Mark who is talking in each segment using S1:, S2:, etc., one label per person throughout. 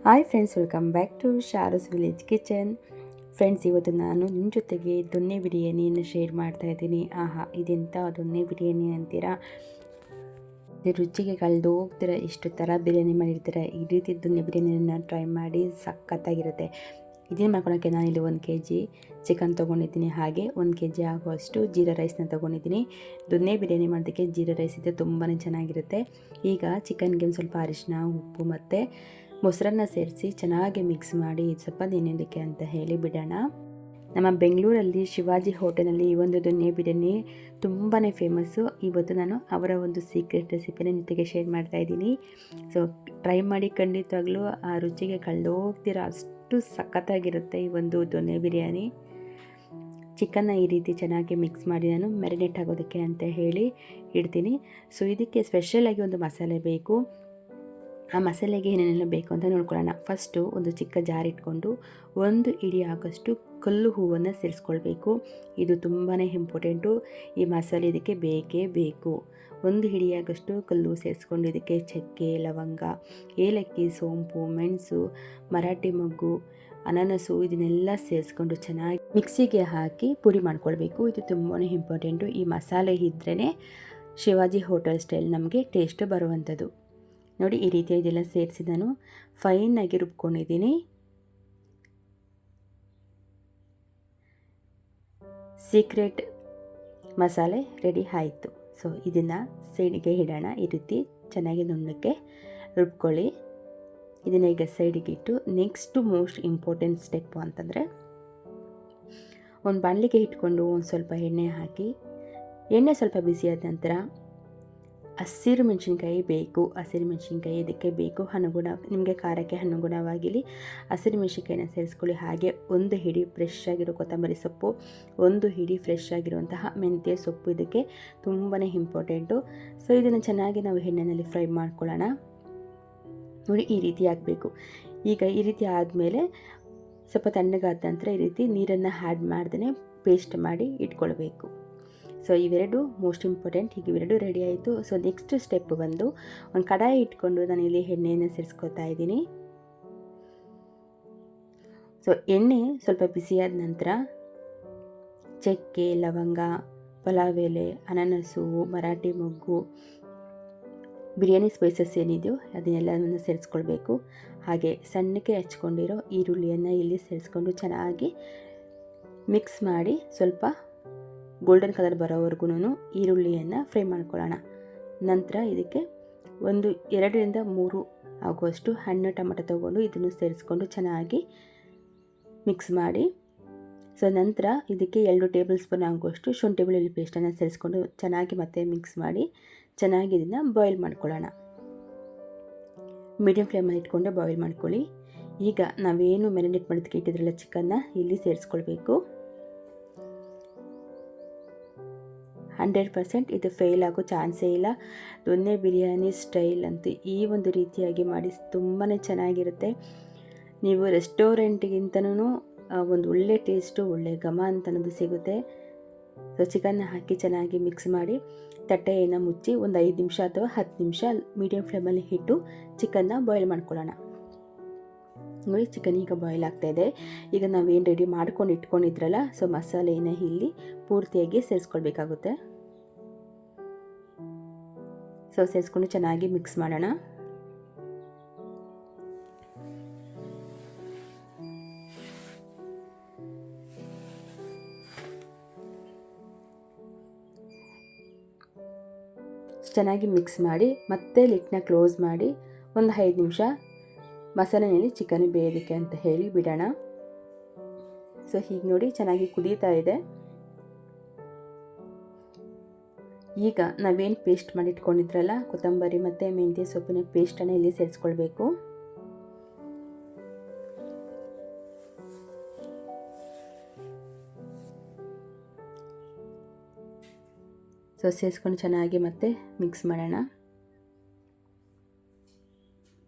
S1: Hi friends, welcome back to Sharu's village kitchen. Friends, ಇವತ್ತು ನಾನು ನಿಮ್ಮ ಜೊತೆಗೆ ದೊನ್ನೆ ಬಿರಿಯಾನಿಯನ್ನು ಶೇರ್ ಮಾಡ್ತಾ ಇದ್ದೀನಿ. ಆಹಾ, ಇದೆಂಥ ದೊನ್ನೆ ಬಿರಿಯಾನಿ ಅಂತೀರಾ? ರುಚಿಗೆ ಕಳೆದು ಹೋಗ್ತೀರಾ. ಎಷ್ಟು ಥರ ಬಿರಿಯಾನಿ ಮಾಡಿರ್ತೀರ. ಈ ರೀತಿ ದೊನ್ನೆ ಬಿರಿಯಾನಿಯನ್ನು ಟ್ರೈ ಮಾಡಿ, ಸಖತ್ತಾಗಿರುತ್ತೆ. ಇದನ್ನು ಮಾಡ್ಕೊಳೋಕ್ಕೆ ನಾನಿಲ್ಲಿ 1 kg ಚಿಕನ್ ತೊಗೊಂಡಿದ್ದೀನಿ. ಹಾಗೆ 1 kg ಆಗುವಷ್ಟು ಜೀರಾ ರೈಸ್ನ ತೊಗೊಂಡಿದ್ದೀನಿ. ದೊನ್ನೆ ಬಿರಿಯಾನಿ ಮಾಡೋದಕ್ಕೆ ಜೀರಾ ರೈಸ್ ಇದ್ದರೆ ತುಂಬಾ ಚೆನ್ನಾಗಿರುತ್ತೆ. ಈಗ ಚಿಕನ್ಗೆ ಒಂದು ಸ್ವಲ್ಪ ಅರಿಶಿನ, ಉಪ್ಪು ಮತ್ತು ಮೊಸರನ್ನ ಸೇರಿಸಿ ಚೆನ್ನಾಗಿ ಮಿಕ್ಸ್ ಮಾಡಿ ಸ್ವಲ್ಪ ನೆನೆಯೋದಕ್ಕೆ ಅಂತ ಹೇಳಿ ಬಿಡೋಣ. ನಮ್ಮ ಬೆಂಗಳೂರಲ್ಲಿ ಶಿವಾಜಿ ಹೋಟೆಲಲ್ಲಿ ಈ ಒಂದು ದೊನ್ನೆ ಬಿರಿಯಾನಿ ತುಂಬಾ ಫೇಮಸ್ಸು. ಇವತ್ತು ನಾನು ಅವರ ಒಂದು ಸೀಕ್ರೆಟ್ ರೆಸಿಪಿನ ಜೊತೆಗೆ ಶೇರ್ ಮಾಡ್ತಾ ಇದ್ದೀನಿ. ಸೊ ಟ್ರೈ ಮಾಡಿ, ಖಂಡಿತವಾಗ್ಲೂ ಆ ರುಚಿಗೆ ಕಳೆದೋಗ್ತೀರ, ಅಷ್ಟು ಸಖತ್ತಾಗಿರುತ್ತೆ ಈ ಒಂದು ದೊನ್ನೆ ಬಿರಿಯಾನಿ. ಚಿಕನ್ನ ಈ ರೀತಿ ಚೆನ್ನಾಗಿ ಮಿಕ್ಸ್ ಮಾಡಿ ನಾನು ಮ್ಯಾರಿನೇಟ್ ಆಗೋದಕ್ಕೆ ಅಂತ ಹೇಳಿ ಇಡ್ತೀನಿ. ಸೊ ಇದಕ್ಕೆ ಸ್ಪೆಷಲಾಗಿ ಒಂದು ಮಸಾಲೆ ಬೇಕು. ಆ ಮಸಾಲೆಗೆ ಏನೇನೆಲ್ಲ ಬೇಕು ಅಂತ ನೋಡ್ಕೊಳ್ಳೋಣ. ಫಸ್ಟು ಒಂದು ಚಿಕ್ಕ ಜಾರ್ ಇಟ್ಕೊಂಡು 1 ಹಿಡಿ ಆಗೋಷ್ಟು ಕಲ್ಲು ಹೂವನ್ನು ಸೇರಿಸ್ಕೊಳ್ಬೇಕು. ಇದು ತುಂಬಾ ಇಂಪಾರ್ಟೆಂಟು. ಈ ಮಸಾಲೆ ಇದಕ್ಕೆ ಬೇಕೇ ಬೇಕು. 1 ಹಿಡಿಯಾಗಷ್ಟು ಕಲ್ಲು ಸೇರಿಸ್ಕೊಂಡು ಇದಕ್ಕೆ ಚಕ್ಕೆ, ಲವಂಗ, ಏಲಕ್ಕಿ, ಸೋಂಪು, ಮೆಣಸು, ಮರಾಠಿ ಮೊಗ್ಗು, ಅನಾನಸು ಇದನ್ನೆಲ್ಲ ಸೇರಿಸ್ಕೊಂಡು ಚೆನ್ನಾಗಿ ಮಿಕ್ಸಿಗೆ ಹಾಕಿ ಪುಡಿ ಮಾಡ್ಕೊಳ್ಬೇಕು. ಇದು ತುಂಬಾ ಇಂಪಾರ್ಟೆಂಟು. ಈ ಮಸಾಲೆ ಇದ್ರೇ ಶಿವಾಜಿ ಹೋಟೆಲ್ ಸ್ಟೈಲ್ ನಮಗೆ ಟೇಸ್ಟ್ ಬರುವಂಥದ್ದು. ನೋಡಿ, ಈ ರೀತಿ ಇದೆಲ್ಲ ಸೇರಿಸಿ ನಾನು ಫೈನಾಗಿ ರುಬ್ಕೊಂಡಿದ್ದೀನಿ. ಸೀಕ್ರೆಟ್ ಮಸಾಲೆ ರೆಡಿ ಆಯಿತು. ಸೊ ಇದನ್ನು ಸೈಡಿಗೆ ಇಡೋಣ. ಈ ರೀತಿ ಚೆನ್ನಾಗಿ ನುಣ್ಣಕ್ಕೆ ರುಬ್ಕೊಳ್ಳಿ. ಇದನ್ನು ಈಗ ಸೈಡಿಗೆ ಇಟ್ಟು ನೆಕ್ಸ್ಟು ಮೋಸ್ಟ್ ಇಂಪಾರ್ಟೆಂಟ್ ಸ್ಟೆಪ್ಪು ಅಂತಂದರೆ, ಒಂದು ಬಾಣಲಿಗೆ ಇಟ್ಕೊಂಡು ಒಂದು ಸ್ವಲ್ಪ ಎಣ್ಣೆ ಹಾಕಿ, ಎಣ್ಣೆ ಸ್ವಲ್ಪ ಬಿಸಿಯಾದ ನಂತರ ಹಸಿರು ಮೆಣಸಿನ್ಕಾಯಿ ಬೇಕು. ಹಸಿರು ಮೆಣಸಿನ್ಕಾಯಿ ಇದಕ್ಕೆ ಬೇಕು. ನಿಮಗೆ ಖಾರಕ್ಕೆ ಅನುಗುಣವಾಗಿಲಿ ಹಸಿರು ಮೆಣಸಿನ್ಕಾಯಿನ ಸೇರಿಸ್ಕೊಳ್ಳಿ. ಹಾಗೆ 1 ಹಿಡಿ ಫ್ರೆಶ್ ಆಗಿರೋ ಕೊತ್ತಂಬರಿ ಸೊಪ್ಪು, 1 ಹಿಡಿ ಫ್ರೆಶ್ ಆಗಿರುವಂತಹ ಮೆಂತ್ಯ ಸೊಪ್ಪು ಇದಕ್ಕೆ ತುಂಬಾ ಇಂಪಾರ್ಟೆಂಟು. ಸೊ ಇದನ್ನು ಚೆನ್ನಾಗಿ ನಾವು ಎಣ್ಣೆಯಲ್ಲಿ ಫ್ರೈ ಮಾಡ್ಕೊಳ್ಳೋಣ. ನೋಡಿ, ಈ ರೀತಿ ಆಗಬೇಕು. ಈಗ ಈ ರೀತಿ ಆದಮೇಲೆ ಸ್ವಲ್ಪ ತಣ್ಣಗಾದ ನಂತರ ಈ ರೀತಿ ನೀರನ್ನು ಆ್ಯಡ್ ಮಾಡ್ದೇ ಪೇಸ್ಟ್ ಮಾಡಿ ಇಟ್ಕೊಳ್ಬೇಕು. ಸೊ ಇವೆರಡು ಮೋಸ್ಟ್ ಇಂಪಾರ್ಟೆಂಟ್. ಈಗ ಇವೆರಡು ರೆಡಿ ಆಯಿತು. ಸೊ ನೆಕ್ಸ್ಟ್ ಸ್ಟೆಪ್ ಬಂದು ಒಂದು ಕಡಾಯಿ ಇಟ್ಕೊಂಡು ನಾನು ಇಲ್ಲಿ ಎಣ್ಣೆಯನ್ನು ಸೇರಿಸ್ಕೊತಾ ಇದ್ದೀನಿ. ಸೊ ಎಣ್ಣೆ ಸ್ವಲ್ಪ ಬಿಸಿಯಾದ ನಂತರ ಚಕ್ಕೆ, ಲವಂಗ, ಪಲಾವ್ ಎಲೆ, ಅನಾನಸು, ಮರಾಠಿ ಮೊಗ್ಗು, ಬಿರಿಯಾನಿ ಸ್ಪೈಸಸ್ ಏನಿದೆಯೋ ಅದನ್ನೆಲ್ಲವನ್ನು ಸೇರಿಸ್ಕೊಳ್ಬೇಕು. ಹಾಗೆ ಸಣ್ಣಕ್ಕೆ ಹಚ್ಕೊಂಡಿರೋ ಈರುಳ್ಳಿಯನ್ನು ಇಲ್ಲಿ ಸೇರಿಸ್ಕೊಂಡು ಚೆನ್ನಾಗಿ ಮಿಕ್ಸ್ ಮಾಡಿ ಸ್ವಲ್ಪ ಗೋಲ್ಡನ್ ಕಲರ್ ಬರೋವರೆಗೂ ಈರುಳ್ಳಿಯನ್ನು ಫ್ರೈ ಮಾಡ್ಕೊಳ್ಳೋಣ. ನಂತರ ಇದಕ್ಕೆ 2 ರಿಂದ 3 ಆಗುವಷ್ಟು ಹಣ್ಣು ಟೊಮೆಟೊ ತೊಗೊಂಡು ಇದನ್ನು ಸೇರಿಸ್ಕೊಂಡು ಚೆನ್ನಾಗಿ ಮಿಕ್ಸ್ ಮಾಡಿ. ಸೊ ನಂತರ ಇದಕ್ಕೆ 2 ಟೇಬಲ್ ಸ್ಪೂನ್ ಆಗುವಷ್ಟು ಶುಂಠಿ ಬೆಳ್ಳುಳ್ಳಿ ಪೇಸ್ಟನ್ನು ಸೇರಿಸ್ಕೊಂಡು ಚೆನ್ನಾಗಿ ಮತ್ತೆ ಮಿಕ್ಸ್ ಮಾಡಿ ಚೆನ್ನಾಗಿ ಇದನ್ನು ಬಾಯ್ಲ್ ಮಾಡ್ಕೊಳ್ಳೋಣ. ಮೀಡಿಯಮ್ ಫ್ಲೇಮಲ್ಲಿ ಇಟ್ಕೊಂಡು ಬಾಯ್ಲ್ ಮಾಡ್ಕೊಳ್ಳಿ. ಈಗ ನಾವೇನು ಮ್ಯಾರಿನೇಟ್ ಮಾಡೋದಕ್ಕೆ ಇಟ್ಟಿದ್ರಲ್ಲ ಚಿಕನ್ನ ಇಲ್ಲಿ ಸೇರಿಸ್ಕೊಳ್ಬೇಕು. 100% ಇದು ಫೇಲ್ ಆಗೋ ಚಾನ್ಸೇ ಇಲ್ಲ. ದೊನ್ನೆ ಬಿರಿಯಾನಿ ಸ್ಟೈಲ್ ಅಂತೂ ಈ ಒಂದು ರೀತಿಯಾಗಿ ಮಾಡಿ ತುಂಬಾ ಚೆನ್ನಾಗಿರುತ್ತೆ. ನೀವು ರೆಸ್ಟೋರೆಂಟ್ಗಿಂತನೂ ಒಂದು ಒಳ್ಳೆ ಟೇಸ್ಟು, ಒಳ್ಳೆ ಘಮ ಅಂತ ಅನ್ನೋದು ಸಿಗುತ್ತೆ. ಸೊ ಚಿಕನ್ನ ಹಾಕಿ ಚೆನ್ನಾಗಿ ಮಿಕ್ಸ್ ಮಾಡಿ ತಟ್ಟೆಯನ್ನು ಮುಚ್ಚಿ ಒಂದು 5 ನಿಮಿಷ ಅಥವಾ 10 ನಿಮಿಷ ಮೀಡಿಯಮ್ ಫ್ಲೇಮಲ್ಲಿ ಇಟ್ಟು ಚಿಕನ್ನ ಬಾಯ್ಲ್ ಮಾಡ್ಕೊಳ್ಳೋಣ. ನೋಡಿ, ಚಿಕನ್ ಈಗ ಬಾಯ್ಲ್ ಆಗ್ತಾಯಿದೆ. ಈಗ ನಾವೇನು ರೆಡಿ ಮಾಡ್ಕೊಂಡು ಇಟ್ಕೊಂಡಿದ್ರಲ್ಲ, ಸೊ ಮಸಾಲೆಯನ್ನು ಇಲ್ಲಿ ಪೂರ್ತಿಯಾಗಿ ಸೇರಿಸ್ಕೊಳ್ಬೇಕಾಗುತ್ತೆ. ಸೊ ಸೇರಿಸ್ಕೊಂಡು ಚೆನ್ನಾಗಿ ಮಿಕ್ಸ್ ಮಾಡೋಣ. ಚೆನ್ನಾಗಿ ಮಿಕ್ಸ್ ಮಾಡಿ ಮತ್ತೆ ಲಿಡ್ನ ಕ್ಲೋಸ್ ಮಾಡಿ ಒಂದು 5 ನಿಮಿಷ ಮಸಾಲೆಯಲ್ಲಿ ಚಿಕನ್ ಬೇಯೋದಕ್ಕೆ ಅಂತ ಹೇಳಿ ಬಿಡೋಣ. ಸೊ ಹೀಗೆ ನೋಡಿ ಚೆನ್ನಾಗಿ ಕುದೀತಾ ಇದೆ. ಈಗ ನಾವೇನು ಪೇಸ್ಟ್ ಮಾಡಿಟ್ಕೊಂಡಿದ್ರಲ್ಲ ಕೊತ್ತಂಬರಿ ಮತ್ತು ಮೆಂತ್ಯ ಸೊಪ್ಪಿನ ಪೇಸ್ಟನ್ನು ಇಲ್ಲಿ ಸೇರಿಸ್ಕೊಳ್ಬೇಕು. ಸೊ ಸೇರಿಸ್ಕೊಂಡು ಚೆನ್ನಾಗಿ ಮತ್ತೆ ಮಿಕ್ಸ್ ಮಾಡೋಣ.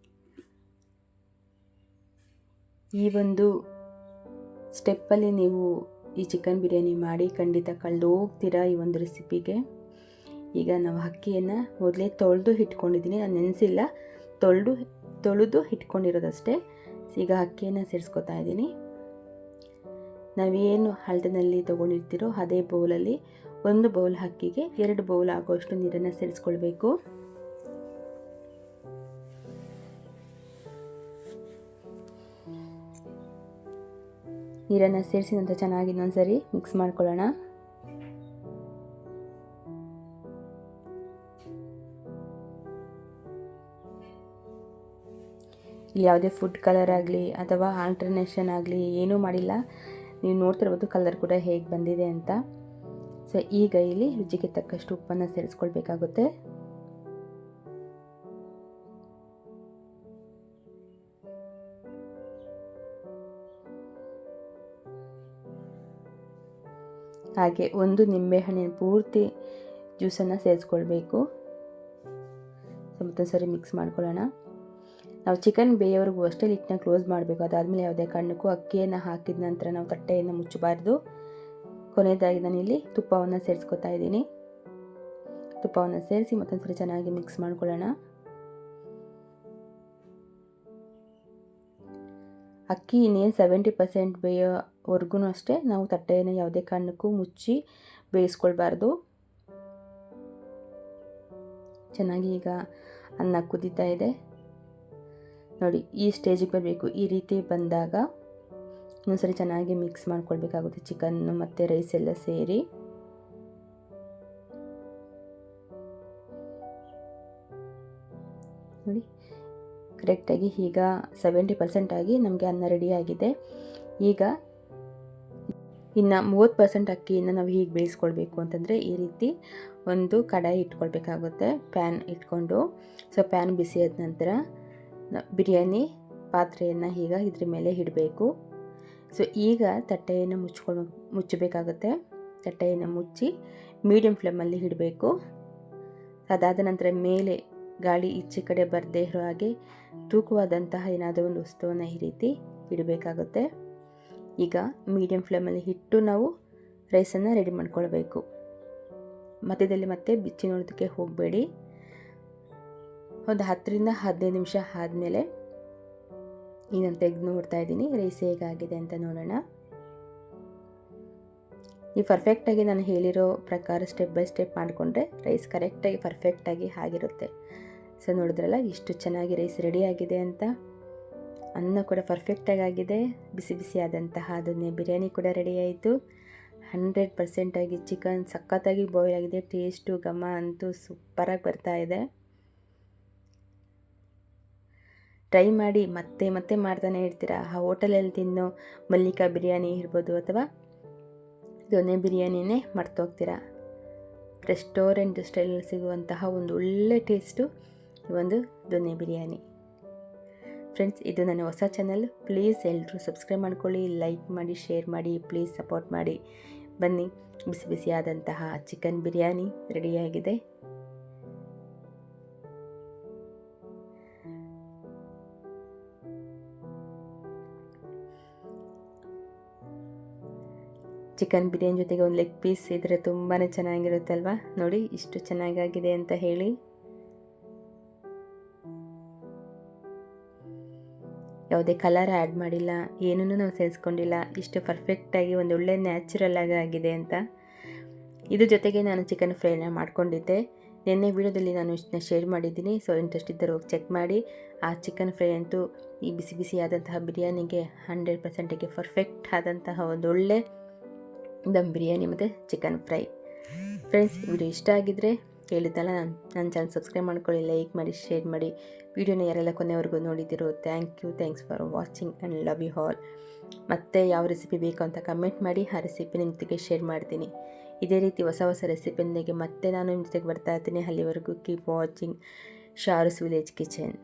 S1: ಈ ಒಂದು ಸ್ಟೆಪ್ಪಲ್ಲಿ ನೀವು ಈ ಚಿಕನ್ ಬಿರಿಯಾನಿ ಮಾಡಿ ಖಂಡಿತ ಕಳೆದು ಹೋಗ್ತೀರಾ ಈ ಒಂದು ರೆಸಿಪಿಗೆ. ಈಗ ನಾವು ಅಕ್ಕಿಯನ್ನು ಮೊದಲೇ ತೊಳೆದು ಇಟ್ಕೊಂಡಿದ್ದೀನಿ. ನಾನು ನೆನೆಸಿಲ್ಲ, ತೊಳೆದು ಇಟ್ಕೊಂಡಿರೋದಷ್ಟೇ. ಈಗ ಅಕ್ಕಿಯನ್ನು ಸೇರಿಸ್ಕೊತಾ ಇದ್ದೀನಿ. ನಾವೇನು ಹಲ್ದಿನಲ್ಲಿ ತೊಗೊಂಡಿರ್ತೀರೋ ಅದೇ ಬೌಲಲ್ಲಿ 1 ಬೌಲ್ ಅಕ್ಕಿಗೆ 2 ಬೌಲ್ ಆಗುವಷ್ಟು ನೀರನ್ನು ಸೇರಿಸ್ಕೊಳ್ಬೇಕು. ನೀರನ್ನು ಸೇರಿಸಿ ನಂತರ ಚೆನ್ನಾಗಿ ಇನ್ನೊಂದ್ಸರಿ ಮಿಕ್ಸ್ ಮಾಡ್ಕೊಳ್ಳೋಣ. ಇಲ್ಲಿ ಯಾವುದೇ ಫುಡ್ ಕಲರ್ ಆಗಲಿ ಅಥವಾ ಆಲ್ಟರ್ನೇಷನ್ ಆಗಲಿ ಏನೂ ಮಾಡಿಲ್ಲ. ನೀವು ನೋಡ್ತಿರ್ಬೋದು ಕಲರ್ ಕೂಡ ಹೇಗೆ ಬಂದಿದೆ ಅಂತ. ಸೊ ಈಗ ಇಲ್ಲಿ ರುಚಿಗೆ ತಕ್ಕಷ್ಟು ಉಪ್ಪನ್ನು ಸೇರಿಸ್ಕೊಳ್ಬೇಕಾಗುತ್ತೆ. ಹಾಗೆ 1 ನಿಂಬೆಹಣ್ಣಿನ ಪೂರ್ತಿ ಜ್ಯೂಸನ್ನು ಸೇರಿಸ್ಕೊಳ್ಬೇಕು. ಮತ್ತೊಂದು ಸರಿ ಮಿಕ್ಸ್ ಮಾಡ್ಕೊಳ್ಳೋಣ. ನಾವು ಚಿಕನ್ ಬೇಯೋವರೆಗೂ ಅಷ್ಟೇ ಲಿಟ್ಟನ್ನ ಕ್ಲೋಸ್ ಮಾಡಬೇಕು. ಅದಾದಮೇಲೆ ಯಾವುದೇ ಕಾರಣಕ್ಕೂ ಅಕ್ಕಿಯನ್ನು ಹಾಕಿದ ನಂತರ ನಾವು ತಟ್ಟೆಯನ್ನು ಮುಚ್ಚಬಾರ್ದು. ಕೊನೆಯದಾಗಿ ನಾನಿಲ್ಲಿ ತುಪ್ಪವನ್ನು ಸೇರಿಸ್ಕೊತಾ ಇದ್ದೀನಿ. ತುಪ್ಪವನ್ನು ಸೇರಿಸಿ ಮತ್ತೊಂದು ಸರಿ ಚೆನ್ನಾಗಿ ಮಿಕ್ಸ್ ಮಾಡ್ಕೊಳ್ಳೋಣ. ಅಕ್ಕಿ ಇನ್ನೇನು 70% ಬೇಯೋವರೆಗೂ ಅಷ್ಟೇ ನಾವು ತಟ್ಟೆಯನ್ನು ಯಾವುದೇ ಕಾರಣಕ್ಕೂ ಮುಚ್ಚಿ ಬೇಯಿಸ್ಕೊಳ್ಬಾರ್ದು. ಚೆನ್ನಾಗಿ ಈಗ ಅನ್ನ ಕುದೀತಾ ಇದೆ ನೋಡಿ. ಈ ಸ್ಟೇಜಿಗೆ ಬರಬೇಕು. ಈ ರೀತಿ ಬಂದಾಗ ಇನ್ನೊಂದ್ಸರಿ ಚೆನ್ನಾಗಿ ಮಿಕ್ಸ್ ಮಾಡ್ಕೊಳ್ಬೇಕಾಗುತ್ತೆ ಚಿಕನ್ನು ಮತ್ತು ರೈಸ್ ಎಲ್ಲ ಸೇರಿ. ನೋಡಿ ಕರೆಕ್ಟಾಗಿ ಈಗ 70% ಆಗಿ ನಮಗೆ ಅನ್ನ ರೆಡಿಯಾಗಿದೆ. ಈಗ ಇನ್ನು 30% ಅಕ್ಕಿಯನ್ನು ನಾವು ಹೀಗೆ ಬೇಯಿಸ್ಕೊಳ್ಬೇಕು ಅಂತಂದರೆ ಈ ರೀತಿ ಒಂದು ಕಡಾಯಿ ಇಟ್ಕೊಳ್ಬೇಕಾಗುತ್ತೆ, ಪ್ಯಾನ್ ಇಟ್ಕೊಂಡು. ಸೊ ಪ್ಯಾನ್ ಬಿಸಿ ಆದ ನಂತರ ಬಿರಿಯಾನಿ ಪಾತ್ರೆಯನ್ನು ಈಗ ಇದ್ರ ಮೇಲೆ ಇಡಬೇಕು. ಸೊ ಈಗ ತಟ್ಟೆಯನ್ನು ಮುಚ್ಚಬೇಕಾಗುತ್ತೆ. ತಟ್ಟೆಯನ್ನು ಮುಚ್ಚಿ ಮೀಡಿಯಮ್ ಫ್ಲೇಮಲ್ಲಿ ಇಡಬೇಕು. ಅದಾದ ನಂತರ ಮೇಲೆ ಗಾಳಿ ಈಚೆ ಕಡೆ ಬರದೇ ಇರೋ ಹಾಗೆ ತೂಕವಾದಂತಹ ಏನಾದರೂ ಒಂದು ವಸ್ತುವನ್ನು ಈ ರೀತಿ ಇಡಬೇಕಾಗುತ್ತೆ. ಈಗ ಮೀಡಿಯಮ್ ಫ್ಲೇಮಲ್ಲಿ ಇಟ್ಟು ನಾವು ರೈಸನ್ನು ರೆಡಿ ಮಾಡ್ಕೊಳ್ಬೇಕು. ಮಧ್ಯದಲ್ಲಿ ಮತ್ತೆ ಬಿಚ್ಚಿ ನೋಡೋದಕ್ಕೆ ಹೋಗಬೇಡಿ. ಒಂದು 10ರಿಂದ 15 ನಿಮಿಷ ಆದಮೇಲೆ ಈಗ ನಾನು ತೆಗೆದು ನೋಡ್ತಾ ಇದ್ದೀನಿ ರೈಸ್ ಹೇಗಾಗಿದೆ ಅಂತ ನೋಡೋಣ. ಈ ಪರ್ಫೆಕ್ಟಾಗಿ ನಾನು ಹೇಳಿರೋ ಪ್ರಕಾರ ಸ್ಟೆಪ್ ಬೈ ಸ್ಟೆಪ್ ಮಾಡಿಕೊಂಡ್ರೆ ರೈಸ್ ಕರೆಕ್ಟಾಗಿ ಪರ್ಫೆಕ್ಟಾಗಿ ಆಗಿರುತ್ತೆ. ಸೊ ನೋಡಿದ್ರಲ್ಲ ಎಷ್ಟು ಚೆನ್ನಾಗಿ ರೈಸ್ ರೆಡಿಯಾಗಿದೆ ಅಂತ. ಅನ್ನ ಕೂಡ ಪರ್ಫೆಕ್ಟಾಗಿ ಆಗಿದೆ. ಬಿಸಿ ಬಿಸಿಯಾದಂತಹ ದೊನ್ನೆ ಬಿರಿಯಾನಿ ಕೂಡ ರೆಡಿ ಆಯಿತು. 100% ಆಗಿ ಚಿಕನ್ ಸಖತ್ತಾಗಿ ಬಾಯ್ಲ್ ಆಗಿದೆ. ಟೇಸ್ಟು ಘಮ ಅಂತೂ ಸೂಪರಾಗಿ ಬರ್ತಾ ಇದೆ. ಟ್ರೈ ಮಾಡಿ ಮತ್ತೆ ಮತ್ತೆ ಮಾಡ್ತಾನೆ ಇರ್ತೀರಾ. ಆ ಹೋಟೆಲಲ್ಲಿ ತಿನ್ನೋ ಮಲ್ಲಿಕಾ ಬಿರಿಯಾನಿ ಇರ್ಬೋದು ಅಥವಾ ದೊನ್ನೆ ಬಿರಿಯಾನಿನೇ ಮರ್ತೋಗ್ತೀರಾ. ರೆಸ್ಟೋರೆಂಟ್ ಸ್ಟೈಲಲ್ಲಿ ಸಿಗುವಂತಹ ಒಂದು ಒಳ್ಳೆ ಟೇಸ್ಟು ಈ ಒಂದು ದೊನ್ನೆ ಬಿರಿಯಾನಿ. ಫ್ರೆಂಡ್ಸ್, ಇದು ನನ್ನ ಹೊಸ ಚಾನಲ್. ಪ್ಲೀಸ್ ಎಲ್ಲರೂ ಸಬ್ಸ್ಕ್ರೈಬ್ ಮಾಡ್ಕೊಳ್ಳಿ, ಲೈಕ್ ಮಾಡಿ, ಶೇರ್ ಮಾಡಿ, ಪ್ಲೀಸ್ ಸಪೋರ್ಟ್ ಮಾಡಿ. ಬನ್ನಿ, ಬಿಸಿ ಬಿಸಿಯಾದಂತಹ ಚಿಕನ್ ಬಿರಿಯಾನಿ ರೆಡಿಯಾಗಿದೆ. ಚಿಕನ್ ಬಿರಿಯಾನಿ ಜೊತೆಗೆ ಒಂದು ಲೆಗ್ ಪೀಸ್ ಇದ್ದರೆ ತುಂಬಾ ಚೆನ್ನಾಗಿರುತ್ತಲ್ವ. ನೋಡಿ ಇಷ್ಟು ಚೆನ್ನಾಗಾಗಿದೆ ಅಂತ ಹೇಳಿ. ಯಾವುದೇ ಕಲರ್ ಆ್ಯಡ್ ಮಾಡಿಲ್ಲ, ಏನನ್ನೂ ನಾವು ಸೇರಿಸ್ಕೊಂಡಿಲ್ಲ. ಇಷ್ಟು ಪರ್ಫೆಕ್ಟಾಗಿ ಒಂದು ಒಳ್ಳೆ ನ್ಯಾಚುರಲ್ ಆಗಿದೆ ಅಂತ. ಇದ್ರ ಜೊತೆಗೆ ನಾನು ಚಿಕನ್ ಫ್ರೈನ ಮಾಡ್ಕೊಂಡಿದ್ದೆ. ನಿನ್ನೆ ವಿಡಿಯೋದಲ್ಲಿ ನಾನು ಇಷ್ಟನ್ನ ಶೇರ್ ಮಾಡಿದ್ದೀನಿ. ಸೊ ಇಂಟ್ರೆಸ್ಟ್ ಇದ್ದರೆ ಹೋಗಿ ಚೆಕ್ ಮಾಡಿ. ಆ ಚಿಕನ್ ಫ್ರೈ ಅಂತೂ ಈ ಬಿಸಿ ಬಿಸಿಯಾದಂತಹ ಬಿರಿಯಾನಿಗೆ 100% ಪರ್ಫೆಕ್ಟ್ ಆದಂತಹ ಒಂದು ಒಳ್ಳೆ ದಮ್ ಬಿರಿಯಾನಿ ಮತ್ತು ಚಿಕನ್ ಫ್ರೈ. ಫ್ರೆಂಡ್ಸ್, ವಿಡಿಯೋ ಇಷ್ಟ ಆಗಿದ್ದರೆ ಹೇಳಿದ್ದಲ್ಲ, ನನ್ನ ಚಾನಲ್ ಸಬ್ಸ್ಕ್ರೈಬ್ ಮಾಡ್ಕೊಳ್ಳಿ, ಲೈಕ್ ಮಾಡಿ, ಶೇರ್ ಮಾಡಿ. ವಿಡಿಯೋನ ಯಾರೆಲ್ಲ ಕೊನೆವರೆಗೂ ನೋಡಿದ್ದೀರೋ thanks for watching and love you all. ಮತ್ತು ಯಾವ ರೆಸಿಪಿ ಬೇಕು ಅಂತ ಕಮೆಂಟ್ ಮಾಡಿ, ಆ ರೆಸಿಪಿ ನಿಮ್ಮ ಜೊತೆಗೆ ಶೇರ್ ಮಾಡ್ತೀನಿ. ಇದೇ ರೀತಿ ಹೊಸ ಹೊಸ ರೆಸಿಪಿಯೊಂದಿಗೆ ಮತ್ತೆ ನಾನು ನಿಮ್ಮ ಜೊತೆಗೆ ಬರ್ತಾ ಇರ್ತೀನಿ. ಅಲ್ಲಿವರೆಗೂ ಕೀಪ್ ವಾಚಿಂಗ್ ಶಾರುಸ್ ವಿಲೇಜ್ ಕಿಚನ್.